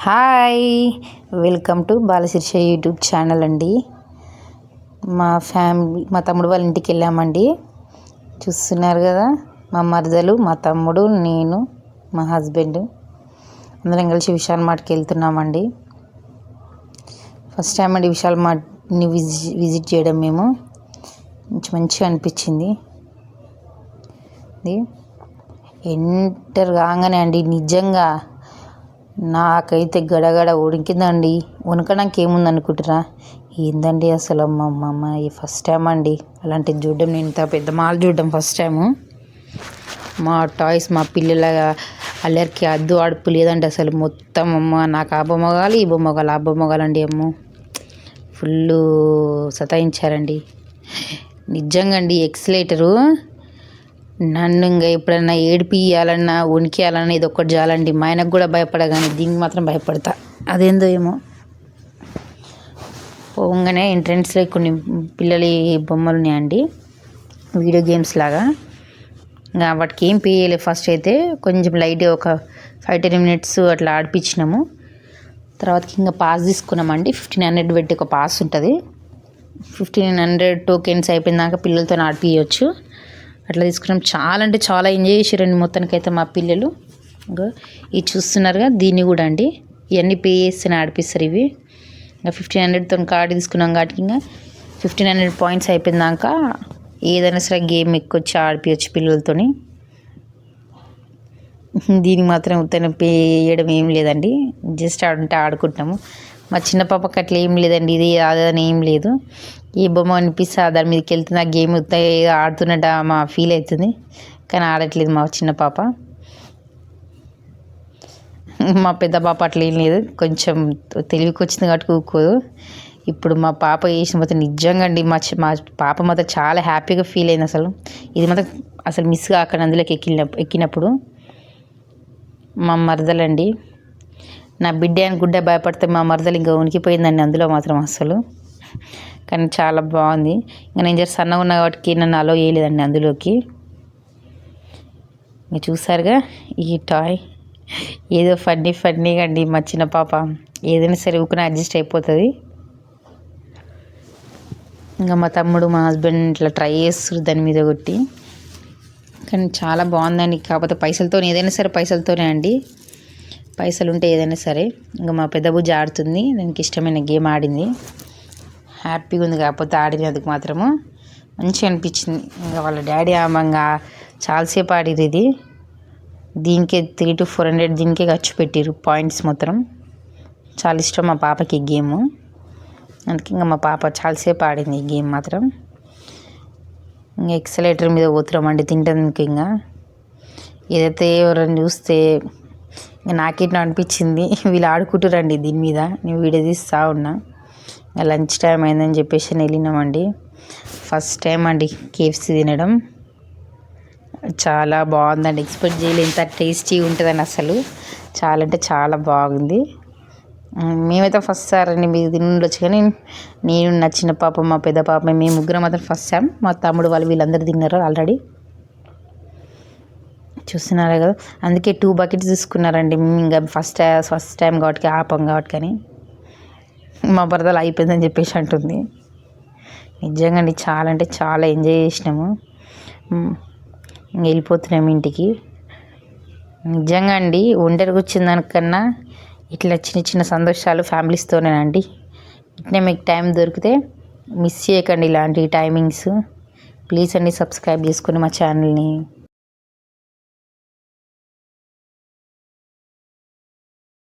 Hi, welcome to Balasheersha YouTube channel అండి. మా తమ్ముడు వాళ్ళ ఇంటికి వెళ్ళామండి. చూస్తున్నారు కదా, మా మరదలు, మా తమ్ముడు, నేను, మా హస్బెండ్ అందరం కలిసి విశాల్ మార్ట్కి వెళ్తున్నామండి. ఫస్ట్ టైం అండి విశాల్ మార్ట్ని విజిట్ చేయడం. మేము మంచిగా అనిపించింది. ఎంటర్ కాగానే అండి నిజంగా నాకైతే గడగడ ఉడికిందండి. వణకడానికి ఏముంది అనుకుంటురా, ఏందండి అసలు అమ్మమ్మ ఫస్ట్ టైం అండి అలాంటిది చూడడం. నేను ఇంత పెద్ద మాల్ చూడడం ఫస్ట్ టైము. మా టాయ్స్, మా పిల్లల అల్లరికి అద్దు అడుపు లేదండి అసలు. మొత్తం అమ్మ నాకు ఆ బొమ్మ కావాలి, ఈ బొమ్మ కావాలి, ఆ బొమ్మ కావాలండి. అమ్మ ఫుల్ సతాయించారండి నిజంగా అండి. ఎక్సలేటరు నన్ను ఇంకా ఎప్పుడన్నా ఏడిపియాలన్నా వణికియాలన్నా ఇది ఒక్కటి చాలండి. మా ఆయనకు కూడా భయపడగానే దీనికి మాత్రం భయపడతా. అదేందో ఏమో. పోగానే ఎంట్రెన్స్లో కొన్ని పిల్లల బొమ్మలు ఉన్నాయండి, వీడియో గేమ్స్ లాగా. ఇంకా వాటికి ఏం పే చేయలేదు. ఫస్ట్ అయితే కొంచెం లైట్గా ఒక 5-10 minutes అట్లా ఆడిపించినాము. తర్వాతకి ఇంకా పాస్ తీసుకున్నామండి. 1500 పెట్టి ఒక పాస్ ఉంటుంది. 1500 టోకెన్స్ అయిపోయినాక పిల్లలతో ఆడిపించవచ్చు. అట్లా తీసుకున్నాం. చాలా అంటే చాలా ఎంజాయ్ చేసారండి మొత్తానికైతే మా పిల్లలు. ఇంకా ఇవి చూస్తున్నారుగా, దీన్ని కూడా అండి ఇవన్నీ పే చేస్తేనే ఆడిపిస్తారు ఇవి. ఇంకా 1500తో కార్డు తీసుకున్నాం కాబట్టి ఇంకా 1500 పాయింట్స్ అయిపోయినాక ఏదైనా సరే గేమ్ ఎక్కొచ్చి ఆడిపించవచ్చు పిల్లలతోని. దీనికి మాత్రం ఉత్తనే పే చేయడం ఏం లేదండి, జస్ట్ ఆడుంటే ఆడుకుంటున్నాము. మా చిన్న పాపకి అట్లా ఏం లేదండి, ఇది అదని ఏం లేదు. ఏ బొమ్మ అనిపిస్తే దాని మీదకి వెళ్తుంది, ఆ గేమ్ ఆడుతున్నట్టు మా ఫీల్ అవుతుంది. కానీ ఆడట్లేదు మా చిన్న పాప. మా పెద్ద పాప అట్లా ఏం లేదు, కొంచెం తెలివికి వచ్చింది కాబట్టి కూకోదు. ఇప్పుడు మా పాప చేసిన మొత్తం నిజంగా అండి మా పాప మాత్రం చాలా హ్యాపీగా ఫీల్ అయింది అసలు. ఇది మాత్రం అసలు మిస్ కాకండి అందులోకి ఎక్కినప్పుడు. మా మరదలండి, నా బిడ్డ అని గుడ్డ భయపడితే మా మరదలు ఇంకా ఉనికిపోయిందండి అందులో మాత్రం అసలు. కానీ చాలా బాగుంది. ఇంకా నేను జస్ట్ సన్నగా ఉన్నా కాబట్టి నన్ను అలో చేయలేదండి అందులోకి. మీరు చూసారుగా ఈ టాయ్, ఏదో ఫన్నీగా అండి. మా చిన్న పాప ఏదైనా సరే ఊకుని అడ్జస్ట్ అయిపోతుంది. ఇంకా మా తమ్ముడు, మా హస్బెండ్ ఇట్లా ట్రై చేస్తారు దాని మీద కొట్టి. కానీ చాలా బాగుందండి. కాకపోతే పైసలతో ఏదైనా సరే పైసలతోనే అండి, పైసలు ఉంటే ఏదైనా సరే. ఇంకా మా పెద్ద బుజ్జి ఆడుతుంది, దానికి ఇష్టమైన గేమ్ ఆడింది, హ్యాపీగా ఉంది. కాకపోతే ఆడినందుకు మాత్రము మంచిగా అనిపించింది. ఇంకా వాళ్ళ డాడీ ఆమంగా చాలాసేపు ఆడిరు. ఇది దీనికే 300-400 దీనికే ఖర్చు పెట్టిరు పాయింట్స్ మొత్తం. చాలా ఇష్టం మా పాపకి ఈ గేము, అందుకే ఇంకా మా పాప చాలాసేపు ఆడింది ఈ గేమ్ మాత్రం. ఇంకా ఎక్సలేటర్ మీద పోతున్నామండి తింటానికి. ఇంకా ఏదైతే ఎవరైనా చూస్తే ఇంకా నాకేంటో అనిపించింది, వీళ్ళు ఆడుకుంటారండి దీని మీద. నేను వీడియో తీస్తూ ఉన్నా. ఇంకా లంచ్ టైం అయిందని చెప్పేసి వెళ్ళినామండి. ఫస్ట్ టైం అండి KFC తినడం. చాలా బాగుందండి, ఎక్స్పెక్ట్ చేయలేదు ఎంత టేస్టీ ఉంటుందని అసలు. చాలా అంటే చాలా బాగుంది. మేమైతే ఫస్ట్ సార్ అండి, మీరు తిని ఉండొచ్చు కానీ నేను, నా చిన్న పాప, మా పెద్ద పాప, మేము ముగ్గురం మాత్రం ఫస్ట్ టైం. మా తమ్ముడు వాళ్ళు వీళ్ళందరూ తిన్నారు ఆల్రెడీ. చూస్తున్నారా కదా, అందుకే 2 buckets తీసుకున్నారండి. ఇంకా ఫస్ట్ టైం కాబట్టి ఆపం కాబట్టి. కానీ మా బరదలు అయిపోయిందని చెప్పేసి అంటుంది. నిజంగా అండి చాలా అంటే చాలా ఎంజాయ్ చేసినాము. వెళ్ళిపోతున్నాము ఇంటికి. నిజంగా అండి ఒంటరికి వచ్చిన దానికన్నా ఇట్లా చిన్న చిన్న సంతోషాలు ఫ్యామిలీస్తోనేనండి. ఇట్నే మీకు టైం దొరికితే మిస్ చేయకండి ఇలాంటి టైమింగ్స్. ప్లీజ్ అండి సబ్స్క్రైబ్ చేసుకుని మా ఛానల్ని.